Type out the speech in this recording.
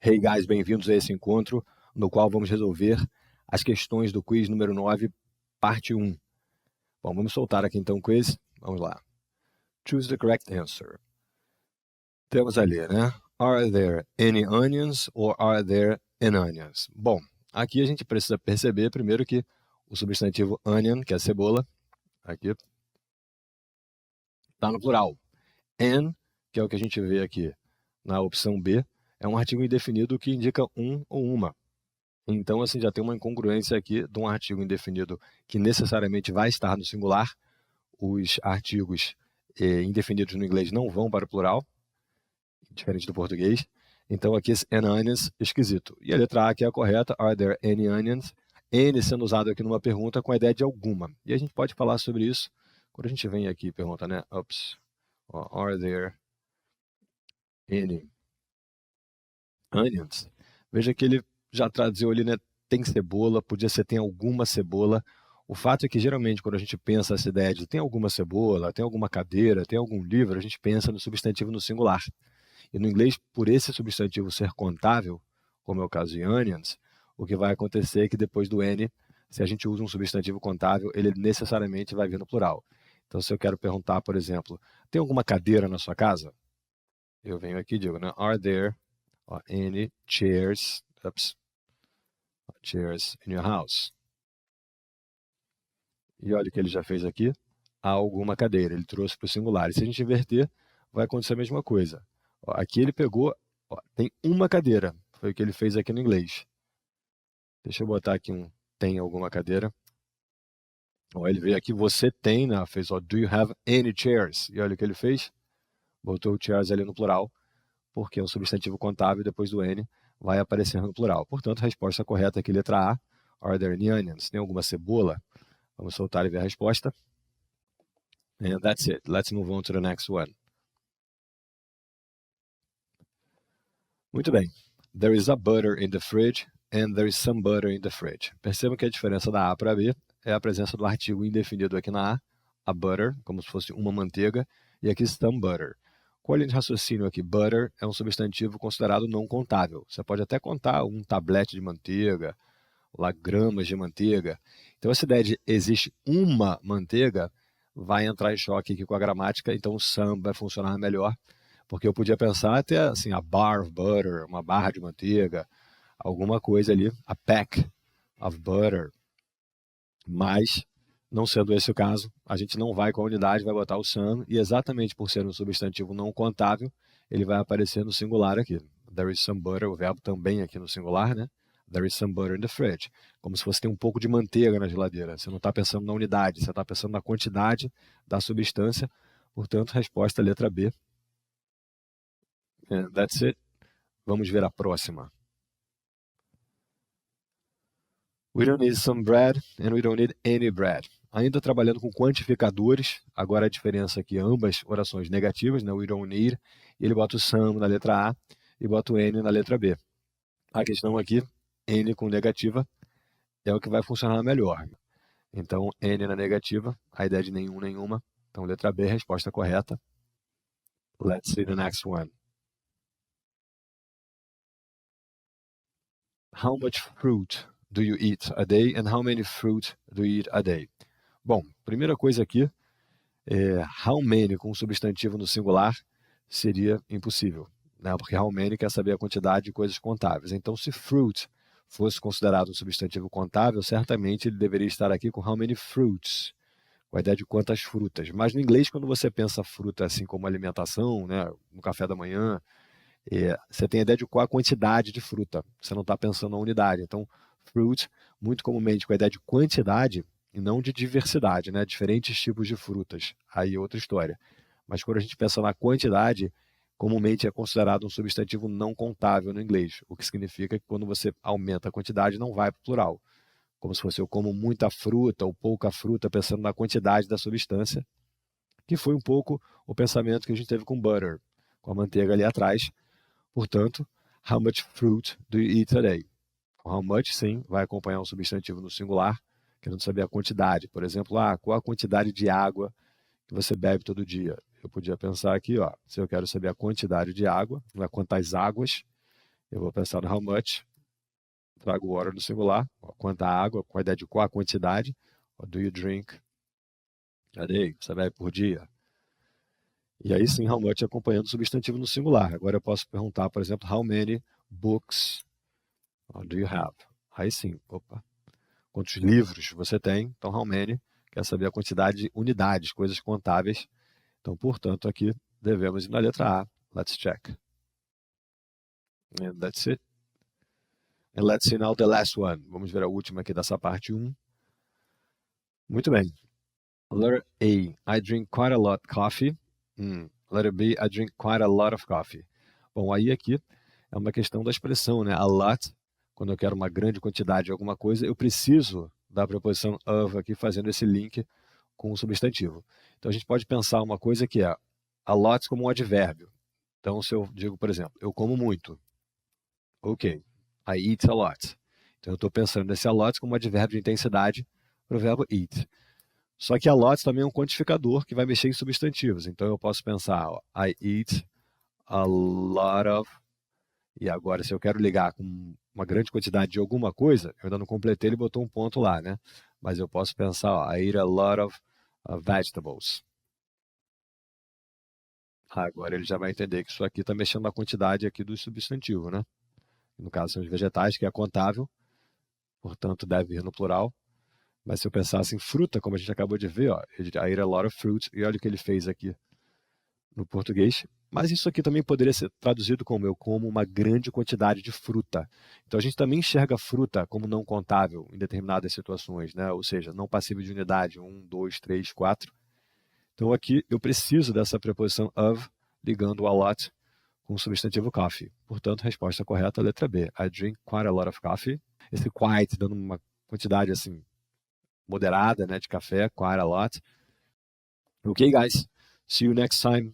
Hey guys, bem-vindos a esse encontro, no qual vamos resolver as questões do quiz número 9, parte 1. Bom, vamos soltar aqui então o quiz. Vamos lá. Choose the correct answer. Temos ali, né? Are there any onions or are there an onions? Bom, aqui a gente precisa perceber primeiro que o substantivo onion, que é cebola, aqui, está no plural. An, que é o que a gente vê aqui na opção B, é um artigo indefinido que indica um ou uma. Então, assim, já tem uma incongruência aqui de um artigo indefinido que necessariamente vai estar no singular. Os artigos indefinidos no inglês não vão para o plural, diferente do português. Então, aqui esse an onions, esquisito. E a letra A, que é a correta, are there any onions? N sendo usado aqui numa pergunta com a ideia de alguma. E a gente pode falar sobre isso quando a gente vem aqui e pergunta, né? Are there any onions? Veja que ele já traduziu ali, né? Tem cebola, podia ser tem alguma cebola. O fato é que, geralmente, quando a gente pensa essa ideia de tem alguma cebola, tem alguma cadeira, tem algum livro, a gente pensa no substantivo no singular. E no inglês, por esse substantivo ser contável, como é o caso de onions, o que vai acontecer é que depois do N, se a gente usa um substantivo contável, ele necessariamente vai vir no plural. Então, se eu quero perguntar, por exemplo, tem alguma cadeira na sua casa? Eu venho aqui e digo, né? Are there any chairs in your house? E olha o que ele já fez aqui. Há alguma cadeira. Ele trouxe para o singular. E se a gente inverter, vai acontecer a mesma coisa. Aqui ele pegou, tem uma cadeira. Foi o que ele fez aqui no inglês. Deixa eu botar aqui tem alguma cadeira. Ele veio aqui, você tem, né? Fez, do you have any chairs? E olha o que ele fez. Botou o chairs ali no plural, porque é um substantivo contável, depois do N vai aparecer no plural. Portanto, a resposta correta aqui, letra A. Are there any onions? Tem alguma cebola? Vamos soltar e ver a resposta. And that's it. Let's move on to the next one. Muito bem. There is a butter in the fridge and there is some butter in the fridge. Percebam que a diferença da A para B é a presença do artigo indefinido aqui na A butter, como se fosse uma manteiga, e aqui some butter. Qual a linha de raciocínio aqui? Butter é um substantivo considerado não contável. Você pode até contar um tablete de manteiga, lá gramas de manteiga. Então, essa ideia de existe uma manteiga vai entrar em choque aqui com a gramática, então o some vai funcionar melhor, porque eu podia pensar até assim, a bar of butter, uma barra de manteiga, alguma coisa ali, a peck of butter. Mas, não sendo esse o caso, a gente não vai com a unidade, vai botar o some, e exatamente por ser um substantivo não contável, ele vai aparecer no singular aqui. There is some butter, o verbo também aqui no singular, né? There is some butter in the fridge. Como se fosse ter um pouco de manteiga na geladeira. Você não está pensando na unidade, você está pensando na quantidade da substância. Portanto, resposta letra B. And that's it. Vamos ver a próxima. We don't need some bread and we don't need any bread. Ainda trabalhando com quantificadores, agora a diferença aqui, ambas orações negativas, né? We don't need, e ele bota o some na letra A e bota o N na letra B. A questão aqui, N com negativa, é o que vai funcionar melhor. Então, N na negativa, a ideia de nenhum, nenhuma. Então, letra B, resposta correta. Let's see the next one. How much fruit do you eat a day and how many fruit do you eat a day? Bom, primeira coisa aqui, how many com substantivo no singular seria impossível, né? Porque how many quer saber a quantidade de coisas contáveis. Então, se fruit fosse considerado um substantivo contável, certamente ele deveria estar aqui com how many fruits, com a ideia de quantas frutas. Mas no inglês, quando você pensa fruta assim como alimentação, né, no café da manhã, você tem a ideia de qual a quantidade de fruta. Você não está pensando na unidade. Então, fruit, muito comumente com a ideia de quantidade e não de diversidade, né? Diferentes tipos de frutas. Aí é outra história. Mas quando a gente pensa na quantidade, comumente é considerado um substantivo não contável no inglês, o que significa que quando você aumenta a quantidade, não vai para o plural. Como se fosse eu como muita fruta ou pouca fruta, pensando na quantidade da substância, que foi um pouco o pensamento que a gente teve com butter, com a manteiga ali atrás. Portanto, how much fruit do you eat a day? How much, sim, vai acompanhar um substantivo no singular, querendo saber a quantidade. Por exemplo, qual a quantidade de água que você bebe todo dia? Eu podia pensar aqui, se eu quero saber a quantidade de água, quantas águas Eu vou pensar no how much, trago o water no singular, quanta água, com a ideia de qual a quantidade. Do you drink a day? Você bebe por dia? E aí sim, how much acompanhando o substantivo no singular. Agora eu posso perguntar, por exemplo, how many books do you have? Aí sim, opa, quantos livros você tem? Então, how many quer saber a quantidade de unidades, coisas contáveis. Então, portanto, aqui devemos ir na letra A. Let's check. And that's it. And let's see now the last one. Vamos ver a última aqui dessa parte 1. Muito bem. Letter A. I drink quite a lot coffee. Letter B. I drink quite a lot of coffee. Bom, aí aqui é uma questão da expressão, né? A lot, quando eu quero uma grande quantidade de alguma coisa, eu preciso da preposição of aqui, fazendo esse link com o substantivo. Então, a gente pode pensar uma coisa que é a lot como um advérbio. Então, se eu digo, por exemplo, eu como muito. Ok. I eat a lot. Então, eu estou pensando nesse a lot como um advérbio de intensidade para o verbo eat. Só que a lot também é um quantificador que vai mexer em substantivos. Então, eu posso pensar, ó, I eat a lot of... E agora, se eu quero ligar com uma grande quantidade de alguma coisa, eu ainda não completei, ele botou um ponto lá, né? Mas eu posso pensar, ó, I eat a lot of vegetables. Agora ele já vai entender que isso aqui está mexendo na quantidade aqui do substantivo, né? No caso são os vegetais, que é contável, portanto deve ir no plural. Mas se eu pensasse em fruta, como a gente acabou de ver, ó, I eat a lot of fruit, e olha o que ele fez aqui no português. Mas isso aqui também poderia ser traduzido como eu como uma grande quantidade de fruta. Então a gente também enxerga a fruta como não contável em determinadas situações, né? Ou seja, não passível de unidade, 1, 2, 3, 4. Então aqui eu preciso dessa preposição of ligando o a lot com o substantivo coffee. Portanto, resposta correta, letra B. I drink quite a lot of coffee. Esse quite dando uma quantidade assim moderada, né, de café, quite a lot. Okay, guys. See you next time.